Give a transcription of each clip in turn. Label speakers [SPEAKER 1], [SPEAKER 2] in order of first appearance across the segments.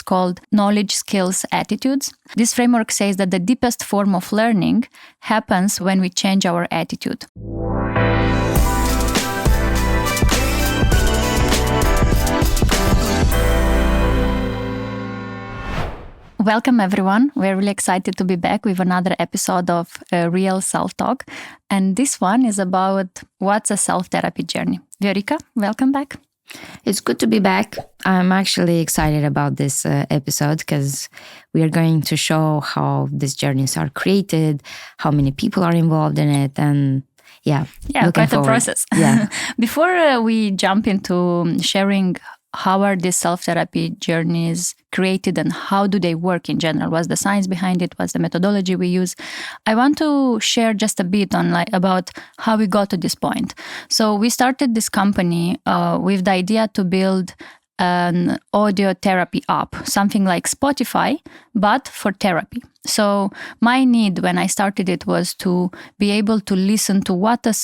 [SPEAKER 1] called knowledge, skills, attitudes. This framework says that the deepest form of learning happens when we change our attitude. Welcome everyone. We're really excited to be back with another episode of Real Self-Talk. And this one is about what's a self-therapy journey. Viorica, welcome back.
[SPEAKER 2] It's good to be back. I'm actually excited about this episode because we are going to show how these journeys are created, how many people are involved in it, and
[SPEAKER 1] quite a process.
[SPEAKER 2] Yeah.
[SPEAKER 1] Before we jump into sharing how are these self-therapy journeys created and how do they work in general? What's the science behind it? What's the methodology we use? I want to share just a bit on about how we got to this point. So we started this company with the idea to build an audio therapy app, something like Spotify, but for therapy. So my need when I started it was to be able to listen to what a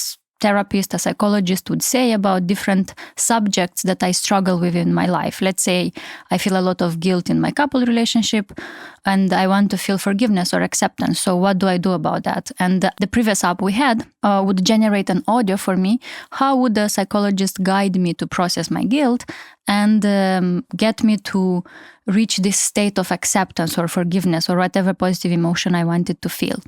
[SPEAKER 1] therapist, a psychologist would say about different subjects that I struggle with in my life. Let's say I feel a lot of guilt in my couple relationship and I want to feel forgiveness or acceptance. So what do I do about that? And the previous app we had would generate an audio for me. How would the psychologist guide me to process my guilt and get me to reach this state of acceptance or forgiveness or whatever positive emotion I wanted to feel.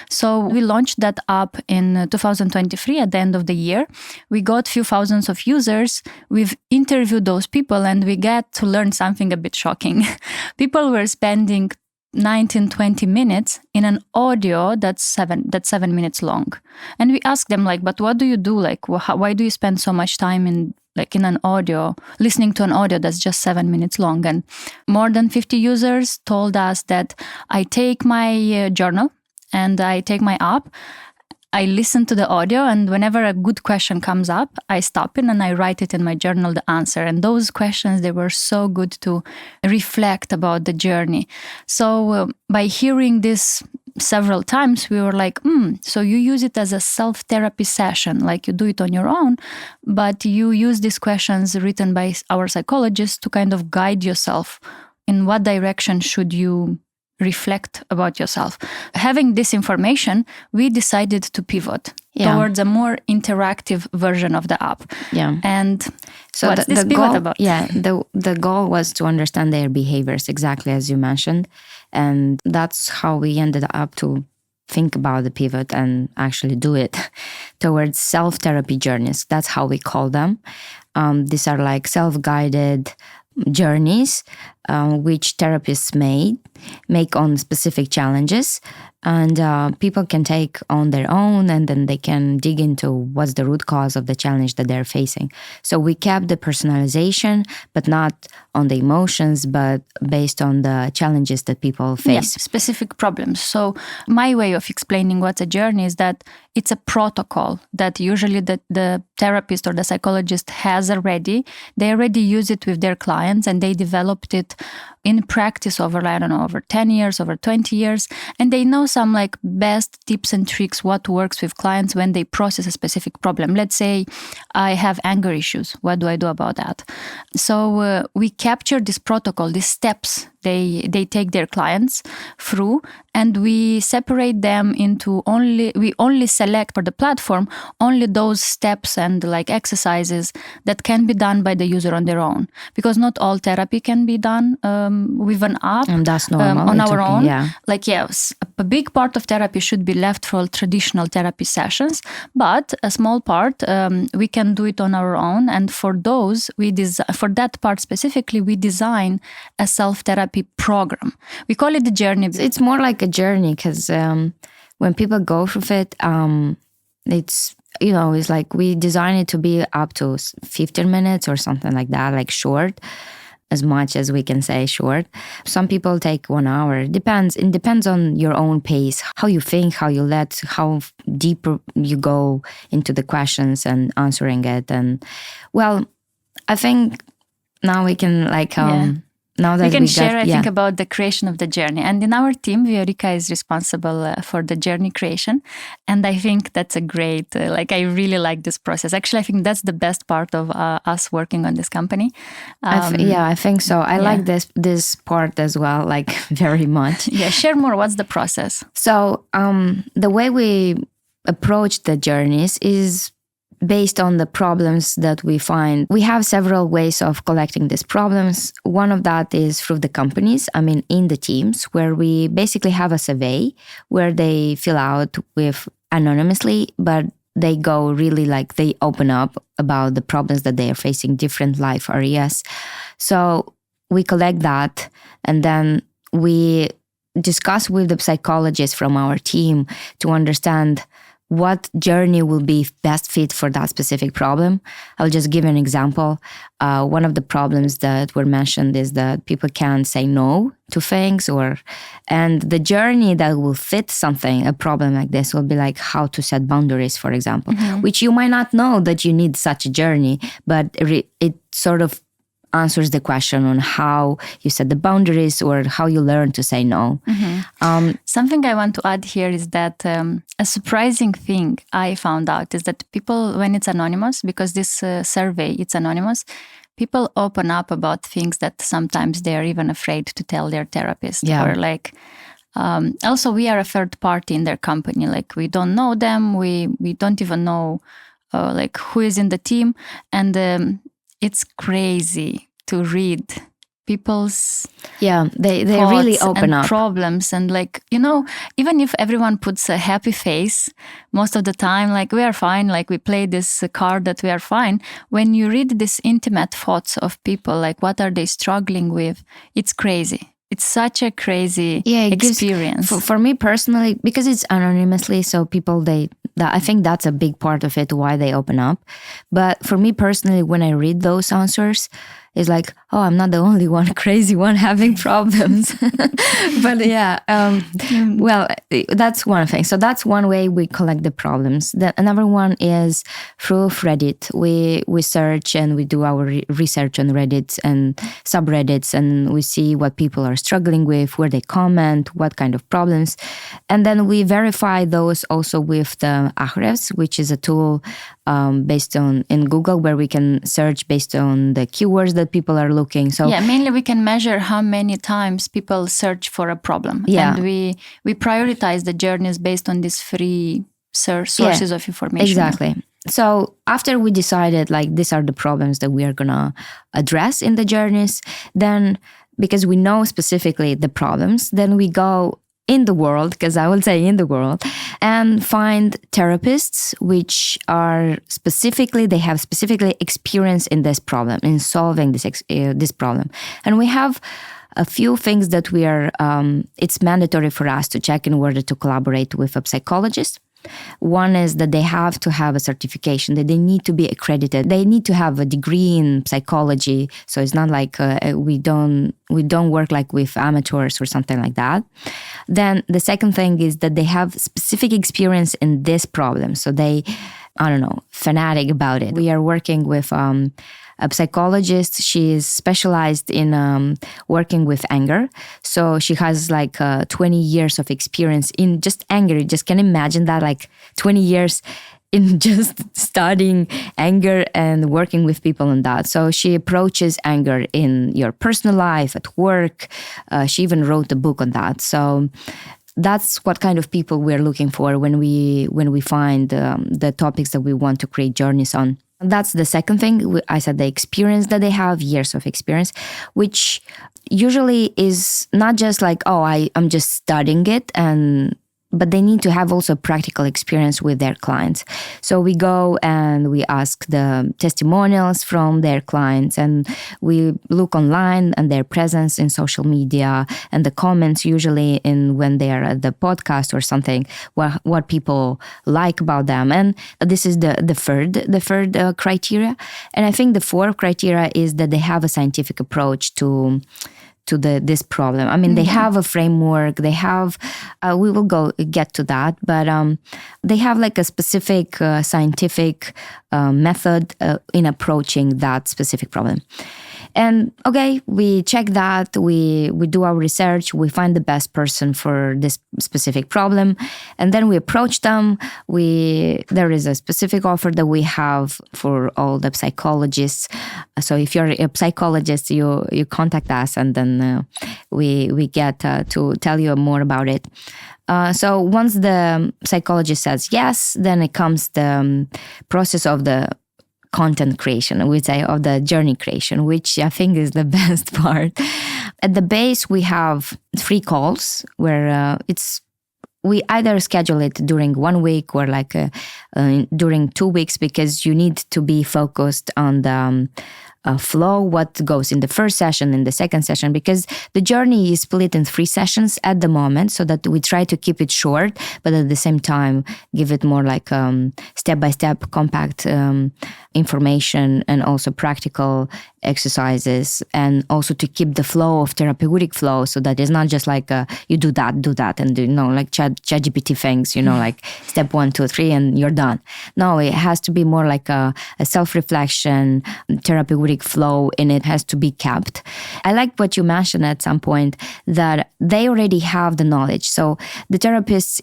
[SPEAKER 1] So we launched that app in 2023 at the end of the year. We got few thousands of users. We've interviewed those people and we get to learn something a bit shocking. People were spending 19-20 minutes in an audio that's 7 minutes long. And we asked them but what do you do? Why do you spend so much time in an audio, listening to an audio that's just 7 minutes long? And more than 50 users told us that I take my journal and I take my app, I listen to the audio, and whenever a good question comes up, I stop it and I write it in my journal, the answer. And those questions, they were so good to reflect about the journey. So by hearing this several times, we were like, so you use it as a self-therapy session, like you do it on your own, but you use these questions written by our psychologists to kind of guide yourself in what direction should you reflect about yourself. Having this information, we decided to pivot towards a more interactive version of the app.
[SPEAKER 2] Yeah.
[SPEAKER 1] And
[SPEAKER 2] so
[SPEAKER 1] what's this pivot
[SPEAKER 2] goal,
[SPEAKER 1] about?
[SPEAKER 2] Yeah, the goal was to understand their behaviors, exactly as you mentioned. And that's how we ended up to think about the pivot and actually do it towards self-therapy journeys. That's how we call them. These are like self-guided journeys which therapists make on specific challenges, and people can take on their own, and then they can dig into what's the root cause of the challenge that they're facing. So we kept the personalization, but not on the emotions, but based on the challenges that people face.
[SPEAKER 1] Specific problems. So my way of explaining what's a journey is that it's a protocol that usually the therapist or the psychologist has already. They already use it with their clients and they developed it in practice over 10 years, over 20 years. And they know some best tips and tricks, what works with clients when they process a specific problem. Let's say I have anger issues. What do I do about that? So we capture this protocol, these steps they take their clients through, and we separate them into we only select for the platform only those steps and exercises that can be done by the user on their own, because not all therapy can be done with an app,
[SPEAKER 2] and that's normal
[SPEAKER 1] on our own.
[SPEAKER 2] Yes,
[SPEAKER 1] a big part of therapy should be left for traditional therapy sessions, but a small part we can do it on our own. And for those, for that part specifically, we design a self-therapy program. We call it the journey.
[SPEAKER 2] It's more like a journey because when people go through it, it's it's like we design it to be up to 15 minutes or something like that, short, as much as we can say short. Some people take 1 hour. It depends on your own pace, how you think, how deep you go into the questions and answering it. And well, I think now we can now that
[SPEAKER 1] we can
[SPEAKER 2] we
[SPEAKER 1] share,
[SPEAKER 2] got,
[SPEAKER 1] I think, about the creation of the journey. And in our team, Viorica is responsible for the journey creation. And I think that's a great, I really like this process. Actually, I think that's the best part of us working on this company.
[SPEAKER 2] I think so. I like this part as well, like very much.
[SPEAKER 1] Yeah, share more. What's the process?
[SPEAKER 2] So the way we approach the journeys is based on the problems that we find. We have several ways of collecting these problems. One of that is through the companies, in the teams, where we basically have a survey where they fill out with anonymously, but they go really they open up about the problems that they are facing, different life areas. So we collect that, and then we discuss with the psychologists from our team to understand what journey will be best fit for that specific problem. I'll just give an example. One of the problems that were mentioned is that people can't say no to things, and the journey that will fit something, a problem like this, will be like how to set boundaries, for example, which you might not know that you need such a journey, but it sort of answers the question on how you set the boundaries or how you learn to say no.
[SPEAKER 1] Something I want to add here is that a surprising thing I found out is that people, when it's anonymous, because this survey, it's anonymous, people open up about things that sometimes they're even afraid to tell their therapist.
[SPEAKER 2] Yeah.
[SPEAKER 1] Or also we are a third party in their company. We don't know them. We don't even know who is in the team. And it's crazy to read people's
[SPEAKER 2] they really open
[SPEAKER 1] and
[SPEAKER 2] up
[SPEAKER 1] problems, and even if everyone puts a happy face most of the time, we are fine, we play this card that we are fine, when you read these intimate thoughts of people, what are they struggling with, it's crazy. It's such a crazy experience.
[SPEAKER 2] For me personally, because it's anonymously, so people, I think that's a big part of it, why they open up. But for me personally, when I read those answers, it's like, oh, I'm not the only one crazy one having problems. But well, that's one thing. So that's one way we collect the problems. Another one is through Reddit. We search and we do our research on Reddit and subreddits, and we see what people are struggling with, where they comment, what kind of problems. And then we verify those also with the Ahrefs, which is a tool based in Google, where we can search based on the keywords that people are looking. So
[SPEAKER 1] mainly we can measure how many times people search for a problem.
[SPEAKER 2] Yeah.
[SPEAKER 1] And we prioritize the journeys based on these three sources of information.
[SPEAKER 2] Exactly. So after we decided these are the problems that we are gonna address in the journeys, then because we know specifically the problems, then we go in the world, because I will say in the world, and find therapists which are they have specifically experience in this problem, in solving this problem. And we have a few things that we are, it's mandatory for us to check in order to collaborate with a psychologist. One is that they have to have a certification, that they need to be accredited. They need to have a degree in psychology. So it's not like we don't work with amateurs or something like that. Then the second thing is that they have specific experience in this problem. So they, fanatic about it. We are working with a psychologist. She is specialized in working with anger. So she has 20 years of experience in just anger. You just can imagine that, 20 years in just studying anger and working with people on that. So she approaches anger in your personal life, at work. She even wrote a book on that. So that's what kind of people we're looking for when we find the topics that we want to create journeys on. That's the second thing. I said the experience that they have, years of experience, which usually is not just I'm just studying it, but they need to have also practical experience with their clients. So we go and we ask the testimonials from their clients, and we look online and their presence in social media and the comments usually when they are at the podcast or something, what people like about them. And this is the third criteria. And I think the fourth criteria is that they have a scientific approach to this problem. They have a framework. They have, we will get to that, but they have a specific scientific method in approaching that specific problem. And okay, we check that, we do our research, we find the best person for this specific problem, and then we approach them. There is a specific offer that we have for all the psychologists. So if you're a psychologist, you contact us, and then we get to tell you more about it. So once the psychologist says yes, then it comes the process of the content creation, we say, of the journey creation, which I think is the best part. At the base, we have 3 calls where we either schedule it during 1 week or during 2 weeks, because you need to be focused on the flow, what goes in the first session, in the second session, because the journey is split in 3 sessions at the moment, so that we try to keep it short, but at the same time give it more like step-by-step compact information, and also practical exercises, and also to keep the flow of therapeutic flow, so that it's not just like you do that and like ChatGPT things, like step 1, 2, 3 and you're done. No, it has to be more like a self-reflection, therapeutic flow, and it has to be kept. I like what you mentioned at some point, that they already have the knowledge. So the therapists,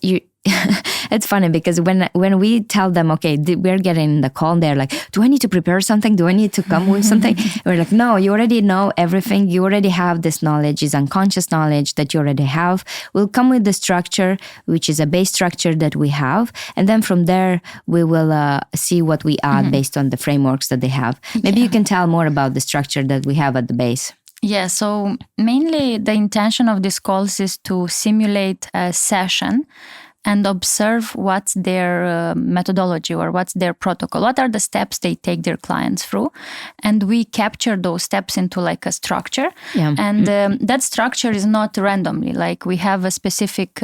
[SPEAKER 2] it's funny because when we tell them, okay, we're getting the call, they're like, do I need to prepare something? Do I need to come with something? We're like, no, you already know everything. You already have this knowledge, is unconscious knowledge that you already have. We'll come with the structure, which is a base structure that we have. And then from there, we will see what we add based on the frameworks that they have. Maybe you can tell more about the structure that we have at the base.
[SPEAKER 1] Yeah, so mainly the intention of these calls is to simulate a session and observe what's their methodology or what's their protocol. What are the steps they take their clients through? And we capture those steps into like a structure. Yeah. And that structure is not randomly. Like we have a specific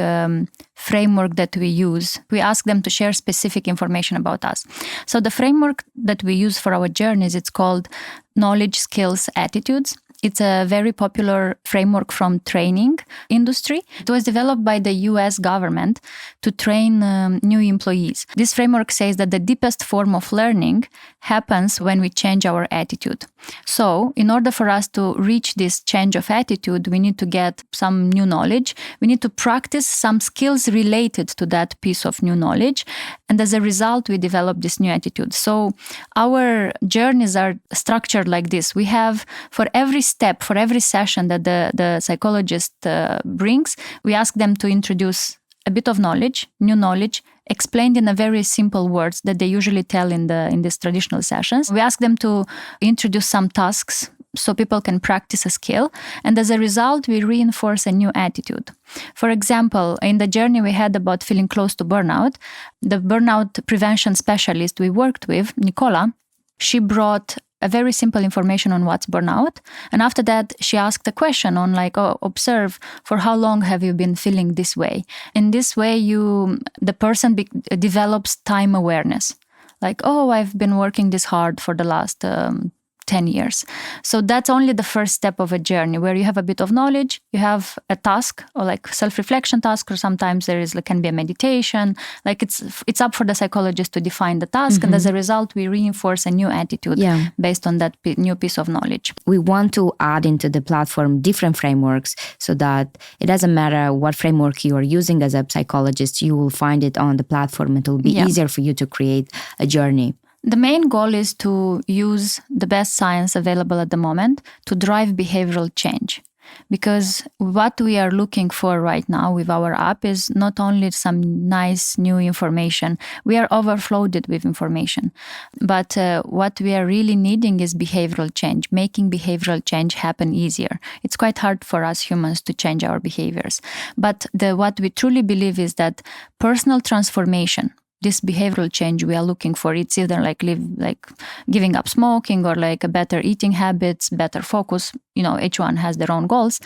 [SPEAKER 1] framework that we use. We ask them to share specific information about us. So the framework that we use for our journeys, it's called Knowledge, Skills, Attitudes. It's a very popular framework from training industry. It was developed by the US government to train new employees. This framework says that the deepest form of learning happens when we change our attitude. So in order for us to reach this change of attitude, we need to get some new knowledge. We need to practice some skills related to that piece of new knowledge. And as a result, we develop this new attitude. So our journeys are structured like this. We have, for every step, for every session that the psychologist brings, we ask them to introduce a bit of knowledge, new knowledge, explained in a very simple words that they usually tell in these traditional sessions. We ask them to introduce some tasks so people can practice a skill. And as a result, we reinforce a new attitude. For example, in the journey we had about feeling close to burnout, the burnout prevention specialist we worked with, Nicola, she brought a very simple information on what's burnout. And after that, she asked a question on observe, for how long have you been feeling this way? In this way, the person develops time awareness. Like, I've been working this hard for the last 10 years. So that's only the first step of a journey where you have a bit of knowledge, you have a task or like self-reflection task, or sometimes can be a meditation. Like it's up for the psychologist to define the task. And as a result, we reinforce a new attitude based on that new piece of knowledge.
[SPEAKER 2] We want to add into the platform different frameworks so that it doesn't matter what framework you are using as a psychologist, you will find it on the platform. It will be easier for you to create a journey.
[SPEAKER 1] The main goal is to use the best science available at the moment to drive behavioral change. Because what we are looking for right now with our app is not only some nice new information, we are overflowed with information. But what we are really needing is behavioral change, making behavioral change happen easier. It's quite hard for us humans to change our behaviors. But what we truly believe is that personal transformation, this behavioral change we are looking for, it's either like giving up smoking or like a better eating habits, better focus. Each one has their own goals.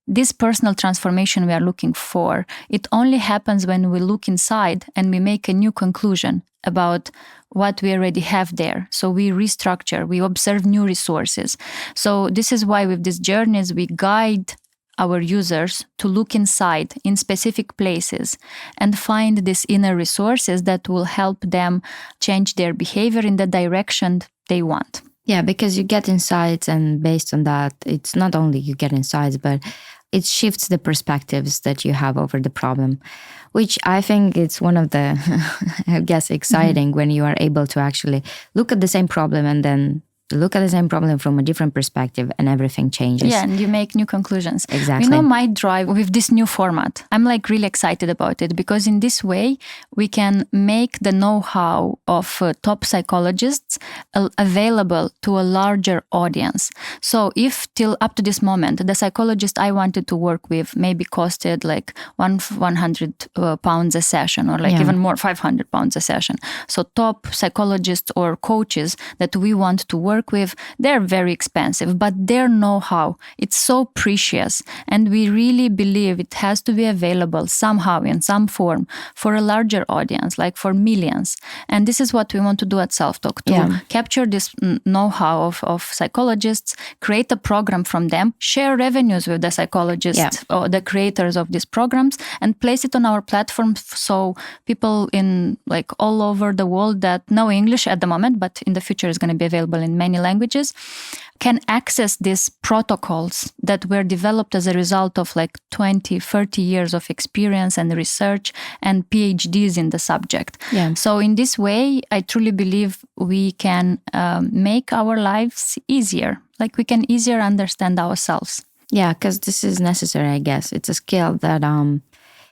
[SPEAKER 1] This personal transformation we are looking for, it only happens when we look inside and we make a new conclusion about what we already have there. So we restructure, we observe new resources. So this is why with these journeys, we guide our users to look inside in specific places and find these inner resources that will help them change their behavior in the direction they want.
[SPEAKER 2] Yeah, because you get insights, and based on that, it's not only you get insights, but it shifts the perspectives that you have over the problem, which I think it's one of the, I guess, exciting when you are able to actually look at the same problem and then look at the same problem from a different perspective, and everything changes.
[SPEAKER 1] Yeah, and you make new conclusions.
[SPEAKER 2] Exactly.
[SPEAKER 1] You know, my drive with this new format, I'm like really excited about it, because in this way we can make the know-how of top psychologists available to a larger audience. So if till up to this moment, the psychologist I wanted to work with maybe costed like 100 pounds a session, or like even more, 500 pounds a session. So top psychologists or coaches that we want to work with, they're very expensive, but their know-how, it's so precious, and we really believe it has to be available somehow in some form for a larger audience, like for millions. And this is what we want to do at Selftalk, to capture this know-how of psychologists, create a program from them, share revenues with the psychologists or the creators of these programs, and place it on our platform, so people in like all over the world that know English at the moment, but in the future is going to be available in many languages, can access these protocols that were developed as a result of like 20, 30 years of experience and research and PhDs in the subject. Yeah. So in this way, I truly believe we can make our lives easier. Like we can easier understand ourselves.
[SPEAKER 2] Yeah, because this is necessary, I guess. It's a skill that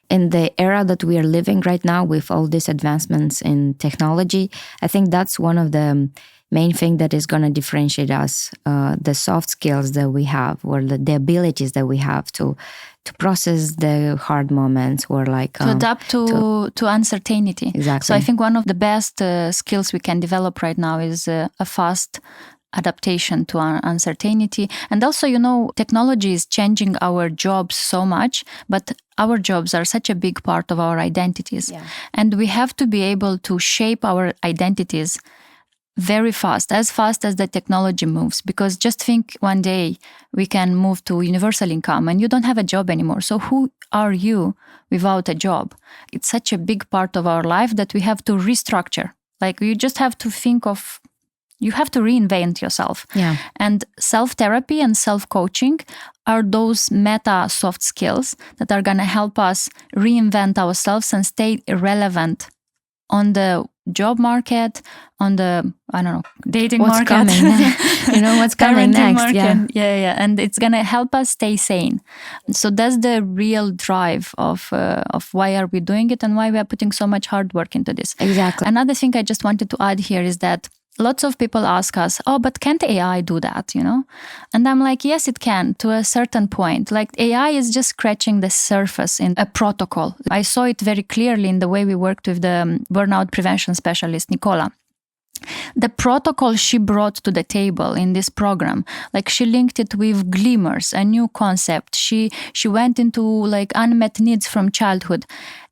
[SPEAKER 2] in the era that we are living right now, with all these advancements in technology, I think that's one of the main thing that is going to differentiate us, the soft skills that we have, or the abilities that we have to process the hard moments, or like
[SPEAKER 1] to adapt to uncertainty.
[SPEAKER 2] Exactly.
[SPEAKER 1] So I think one of the best skills we can develop right now is a fast adaptation to uncertainty. And also, you know, technology is changing our jobs so much, but our jobs are such a big part of our identities. Yeah. And we have to be able to shape our identities very fast as the technology moves. Because just think, one day we can move to universal income and you don't have a job anymore. So who are you without a job? It's such a big part of our life that we have to restructure. Like you just have to think of, you have to reinvent yourself. Yeah. And self-therapy and self-coaching are those meta soft skills that are going to help us reinvent ourselves and stay relevant on the job market, on the, I don't know, dating
[SPEAKER 2] what's
[SPEAKER 1] market.
[SPEAKER 2] Coming. You know what's coming next.
[SPEAKER 1] Market. Yeah. And it's going to help us stay sane. So that's the real drive of why are we doing it and why we are putting so much hard work into this.
[SPEAKER 2] Exactly.
[SPEAKER 1] Another thing I just wanted to add here is that lots of people ask us, oh, but can't AI do that, you know? And I'm like, yes, it can, to a certain point. Like AI is just scratching the surface in a protocol. I saw it very clearly in the way we worked with the burnout prevention specialist, Nicola. The protocol she brought to the table in this program, like she linked it with glimmers, a new concept. She went into like unmet needs from childhood.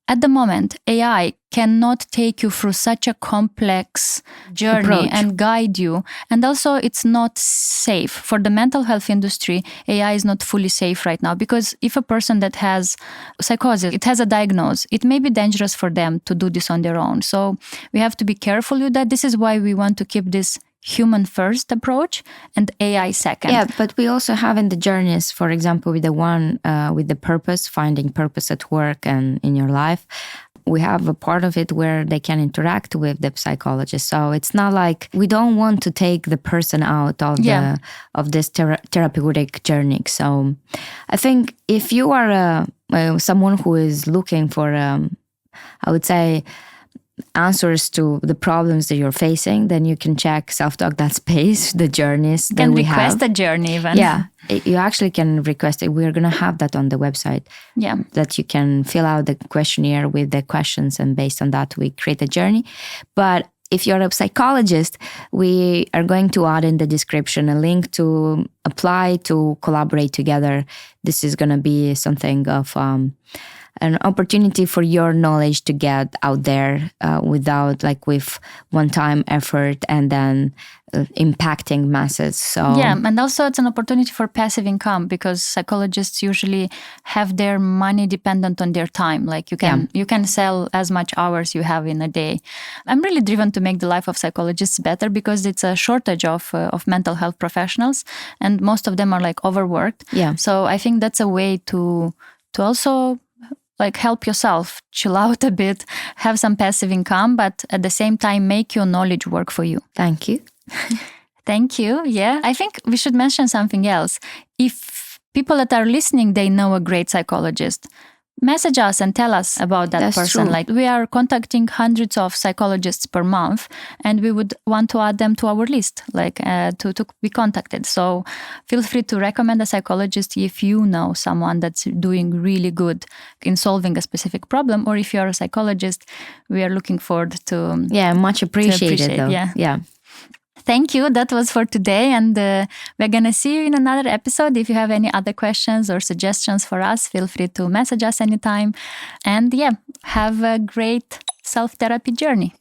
[SPEAKER 1] At the moment, AI cannot take you through such a complex journey and guide you. And also, it's not safe. For the mental health industry, AI is not fully safe right now, because if a person that has psychosis, it has a diagnosis, it may be dangerous for them to do this on their own. So we have to be careful with that. This is why we want to keep this human first approach and AI second.
[SPEAKER 2] Yeah, but we also have in the journeys, for example, with the one with the purpose, finding purpose at work and in your life, we have a part of it where they can interact with the psychologist. So it's not like we don't want to take the person out of this therapeutic journey. So I think if you are someone who is looking for, I would say, answers to the problems that you're facing, then you can check Selftalk.space, the journeys that we have.
[SPEAKER 1] You can request a journey even.
[SPEAKER 2] Yeah, you actually can request it. We're going to have that on the website.
[SPEAKER 1] Yeah.
[SPEAKER 2] That you can fill out the questionnaire with the questions, and based on that, we create a journey. But if you're a psychologist, we are going to add in the description a link to apply to collaborate together. This is going to be something of an opportunity for your knowledge to get out there without like with one-time effort and then impacting masses. So
[SPEAKER 1] yeah, and also it's an opportunity for passive income because psychologists usually have their money dependent on their time. Like you can sell as much hours you have in a day. I'm really driven to make the life of psychologists better because it's a shortage of mental health professionals, and most of them are like overworked.
[SPEAKER 2] Yeah.
[SPEAKER 1] So I think that's a way to also like help yourself chill out a bit, have some passive income, but at the same time make your knowledge work for you.
[SPEAKER 2] Thank you.
[SPEAKER 1] Thank you. Yeah, I think we should mention something else. If people that are listening, they know a great psychologist, message us and tell us about that
[SPEAKER 2] That's
[SPEAKER 1] person.
[SPEAKER 2] true.
[SPEAKER 1] Like we are contacting hundreds of psychologists per month, and we would want to add them to our list, like to be contacted. So feel free to recommend a psychologist if you know someone that's doing really good in solving a specific problem, or if you're a psychologist, we are looking forward to
[SPEAKER 2] much appreciated though.
[SPEAKER 1] Yeah. Thank you. That was for today. And we're going to see you in another episode. If you have any other questions or suggestions for us, feel free to message us anytime. And have a great self-therapy journey.